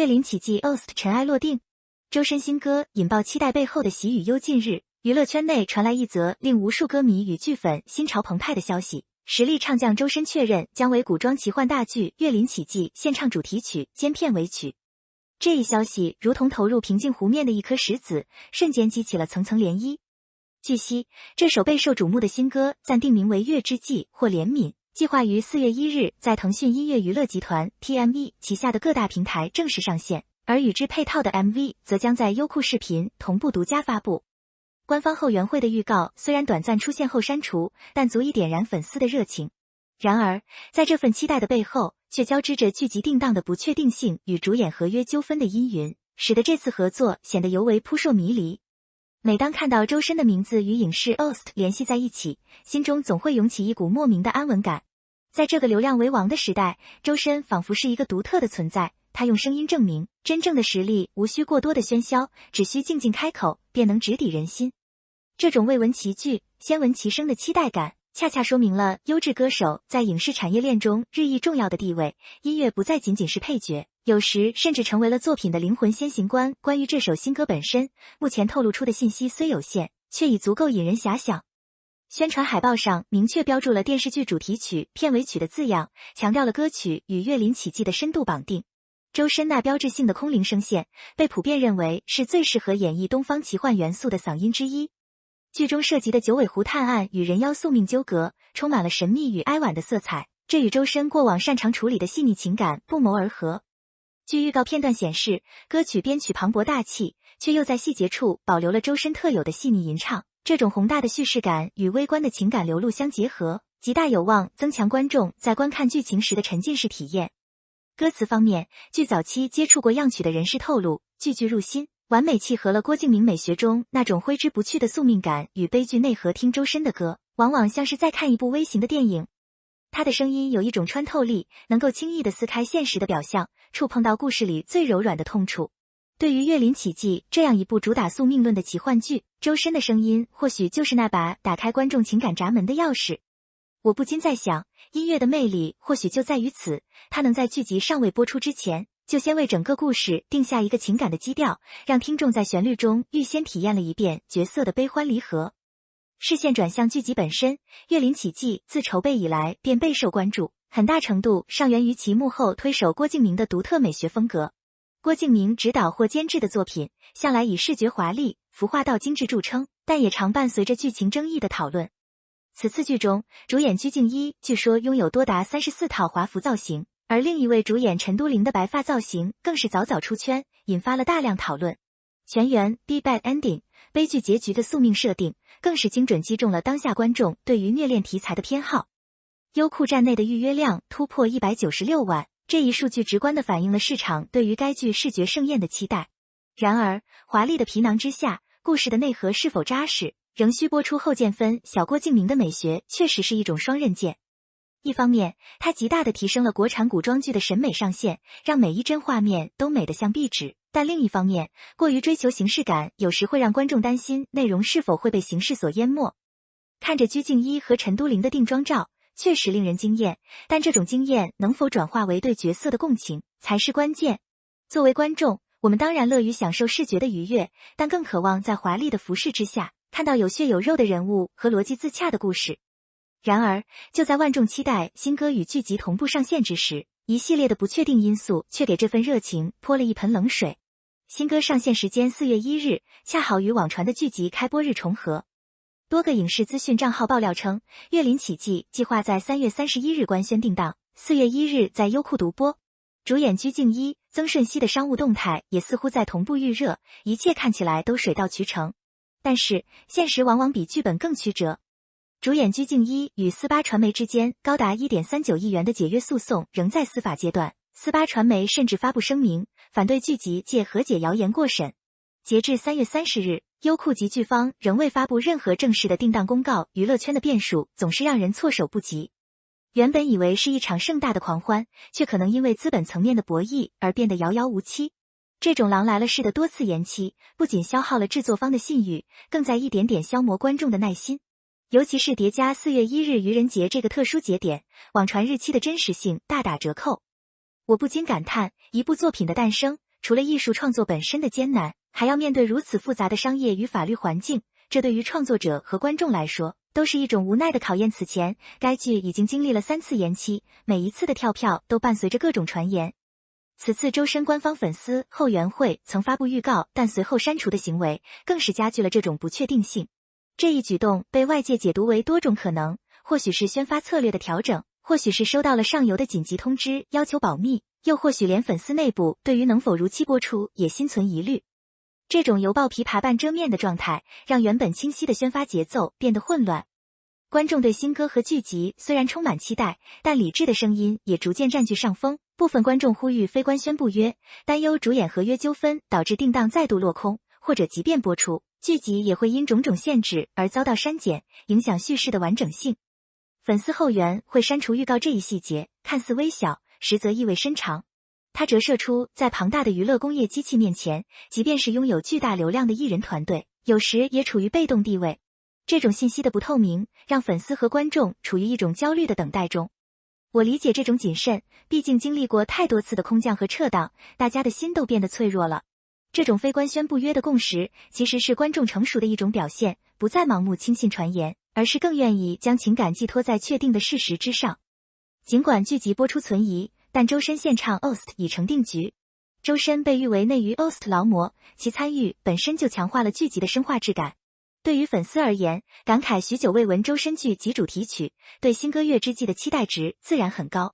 林奇迹 OST 尘埃落定，周深新歌引爆期待背后的喜与忧。近日，娱乐圈内传来一则令无数歌迷与剧粉心潮澎湃的消息：实力唱将周深确认将为古装奇幻大剧《岳林奇迹》献唱主题曲兼片尾曲。这一消息如同投入平静湖面的一颗石子，瞬间激起了层层涟漪。据悉，这首备受瞩目的新歌暂定名为《月之祭》或《怜悯》，计划于4月1日在腾讯音乐娱乐集团 TME 旗下的各大平台正式上线，而与之配套的 MV 则将在优酷视频同步独家发布。官方后援会的预告虽然短暂出现后删除，但足以点燃粉丝的热情。然而，在这份期待的背后，却交织着剧集定档的不确定性与主演合约纠纷的阴云，使得这次合作显得尤为扑朔迷离。每当看到周深的名字与影视 OST 联系在一起，心中总会涌起一股莫名的安稳感。在这个流量为王的时代，周深仿佛是一个独特的存在，他用声音证明，真正的实力无需过多的喧嚣，只需静静开口，便能直抵人心。这种未闻其剧，先闻其声的期待感，恰恰说明了优质歌手在影视产业链中日益重要的地位，音乐不再仅仅是配角，有时甚至成为了作品的灵魂先行官。关于这首新歌本身，目前透露出的信息虽有限，却已足够引人遐想。宣传海报上明确标注了电视剧主题曲、片尾曲的字样，强调了歌曲与岳林奇迹的深度绑定。周深那标志性的空灵声线，被普遍认为是最适合演绎东方奇幻元素的嗓音之一。剧中涉及的九尾狐探案与人妖宿命纠葛，充满了神秘与哀婉的色彩，这与周深过往擅长处理的细腻情感不谋而合。据预告片段显示，歌曲编曲磅礴大气，却又在细节处保留了周深特有的细腻吟唱。这种宏大的叙事感与微观的情感流露相结合，极大有望增强观众在观看剧情时的沉浸式体验。歌词方面，据早期接触过样曲的人士透露，句句入心，完美契合了郭敬明美学中那种挥之不去的宿命感与悲剧内核。听周深的歌，往往像是在看一部微型的电影。他的声音有一种穿透力，能够轻易地撕开现实的表象，触碰到故事里最柔软的痛处。对于《岳林奇迹》这样一部主打宿命论的奇幻剧，周深的声音或许就是那把打开观众情感闸门的钥匙。我不禁在想，音乐的魅力或许就在于此，它能在剧集尚未播出之前，就先为整个故事定下一个情感的基调，让听众在旋律中预先体验了一遍角色的悲欢离合。视线转向剧集本身，《岳林奇迹》自筹备以来便备受关注，很大程度上源于其幕后推手郭敬明的独特美学风格。郭敬明执导或监制的作品，向来以视觉华丽、服化道精致著称，但也常伴随着剧情争议的讨论。此次剧中，主演鞠婧祎据说拥有多达34套华服造型，而另一位主演陈都灵的白发造型更是早早出圈，引发了大量讨论。全员 Be Bad Ending 悲剧结局的宿命设定，更是精准击中了当下观众对于虐恋题材的偏好。优酷站内的预约量突破196万，这一数据直观地反映了市场对于该剧视觉盛宴的期待。然而，华丽的皮囊之下，故事的内核是否扎实，仍需播出后见分晓。郭敬明的美学确实是一种双刃剑。一方面，它极大地提升了国产古装剧的审美上限，让每一帧画面都美得像壁纸。但另一方面，过于追求形式感，有时会让观众担心内容是否会被形式所淹没。看着鞠婧祎和陈都灵的定妆照，确实令人惊艳，但这种惊艳能否转化为对角色的共情，才是关键。作为观众，我们当然乐于享受视觉的愉悦，但更渴望在华丽的服饰之下，看到有血有肉的人物和逻辑自洽的故事。然而，就在万众期待新歌与剧集同步上线之时，一系列的不确定因素却给这份热情泼了一盆冷水。新歌上线时间4月1日，恰好与网传的剧集开播日重合。多个影视资讯账号爆料称，《岳林奇迹》计划在3月31日官宣定档，4月1日在优酷独播。主演鞠婧祎、曾舜晞的商务动态也似乎在同步预热，一切看起来都水到渠成。但是，现实往往比剧本更曲折。主演鞠婧祎与斯巴传媒之间高达 1.39 亿元的解约诉讼仍在司法阶段，斯巴传媒甚至发布声明，反对剧集借和解谣言过审。截至3月30日，优酷及剧方仍未发布任何正式的定档公告，娱乐圈的变数总是让人措手不及。原本以为是一场盛大的狂欢，却可能因为资本层面的博弈而变得遥遥无期。这种狼来了似的多次延期，不仅消耗了制作方的信誉，更在一点点消磨观众的耐心。尤其是叠加4月1日愚人节这个特殊节点，网传日期的真实性大打折扣。我不禁感叹，一部作品的诞生，除了艺术创作本身的艰难，还要面对如此复杂的商业与法律环境，这对于创作者和观众来说都是一种无奈的考验。此前，该剧已经经历了3次延期，每一次的跳票都伴随着各种传言。此次周深官方粉丝后援会曾发布预告，但随后删除的行为更是加剧了这种不确定性。这一举动被外界解读为多种可能，或许是宣发策略的调整，或许是收到了上游的紧急通知要求保密，又或许连粉丝内部对于能否如期播出也心存疑虑。这种犹抱琵琶半遮面的状态，让原本清晰的宣发节奏变得混乱。观众对新歌和剧集虽然充满期待，但理智的声音也逐渐占据上风。部分观众呼吁非官宣不约，担忧主演合约纠纷导致定档再度落空，或者即便播出，剧集也会因种种限制而遭到删减，影响叙事的完整性。粉丝后援会删除预告这一细节，看似微小，实则意味深长。它折射出在庞大的娱乐工业机器面前，即便是拥有巨大流量的艺人团队，有时也处于被动地位。这种信息的不透明，让粉丝和观众处于一种焦虑的等待中。我理解这种谨慎，毕竟经历过太多次的空降和撤档，大家的心都变得脆弱了。这种非官宣不约的共识，其实是观众成熟的一种表现，不再盲目轻信传言，而是更愿意将情感寄托在确定的事实之上。尽管剧集播出存疑，但周深献唱 Ost 已成定局。周深被誉为内娱 Ost 劳模，其参与本身就强化了剧集的生化质感。对于粉丝而言，感慨许久未闻周深剧集主题曲，对新歌月之际的期待值自然很高。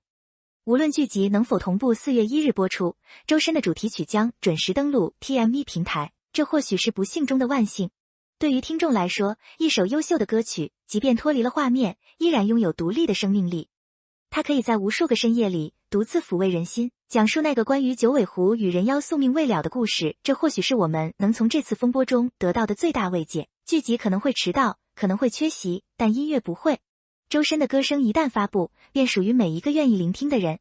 无论剧集能否同步4月1日播出，周深的主题曲将准时登陆 TME 平台，这或许是不幸中的万幸。对于听众来说，一首优秀的歌曲，即便脱离了画面，依然拥有独立的生命力。它可以在无数个深夜里独自抚慰人心，讲述那个关于九尾狐与人妖宿命未了的故事，这或许是我们能从这次风波中得到的最大慰藉。剧集可能会迟到，可能会缺席，但音乐不会。周深的歌声一旦发布，便属于每一个愿意聆听的人。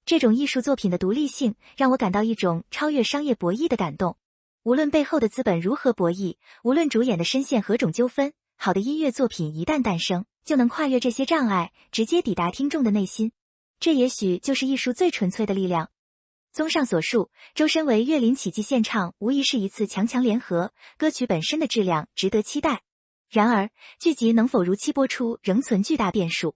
这种艺术作品的独立性，让我感到一种超越商业博弈的感动。无论背后的资本如何博弈，无论主演的深陷何种纠纷，好的音乐作品一旦诞生，就能跨越这些障碍，直接抵达听众的内心。这也许就是艺术最纯粹的力量。综上所述，周深为岳林奇迹献唱，无疑是一次强强联合，歌曲本身的质量值得期待。然而，剧集能否如期播出，仍存巨大变数。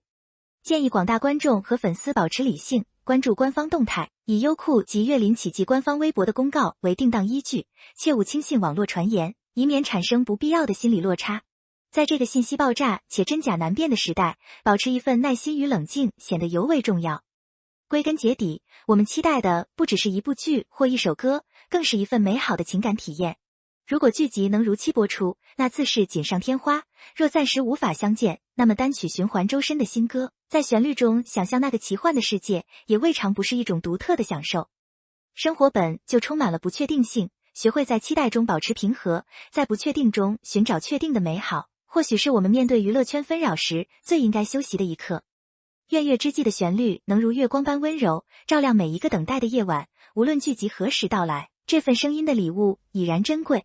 建议广大观众和粉丝保持理性，关注官方动态，以优酷及岳林奇迹官方微博的公告为定档依据，切勿轻信网络传言，以免产生不必要的心理落差。在这个信息爆炸且真假难辨的时代，保持一份耐心与冷静显得尤为重要。归根结底，我们期待的不只是一部剧或一首歌，更是一份美好的情感体验。如果剧集能如期播出，那自是锦上添花；若暂时无法相见，那么单曲循环周深的新歌，在旋律中想象那个奇幻的世界，也未尝不是一种独特的享受。生活本就充满了不确定性，学会在期待中保持平和，在不确定中寻找确定的美好，或许是我们面对娱乐圈纷扰时最应该修习的一课。愿月之际的旋律能如月光般温柔，照亮每一个等待的夜晚，无论剧集何时到来，这份声音的礼物已然珍贵。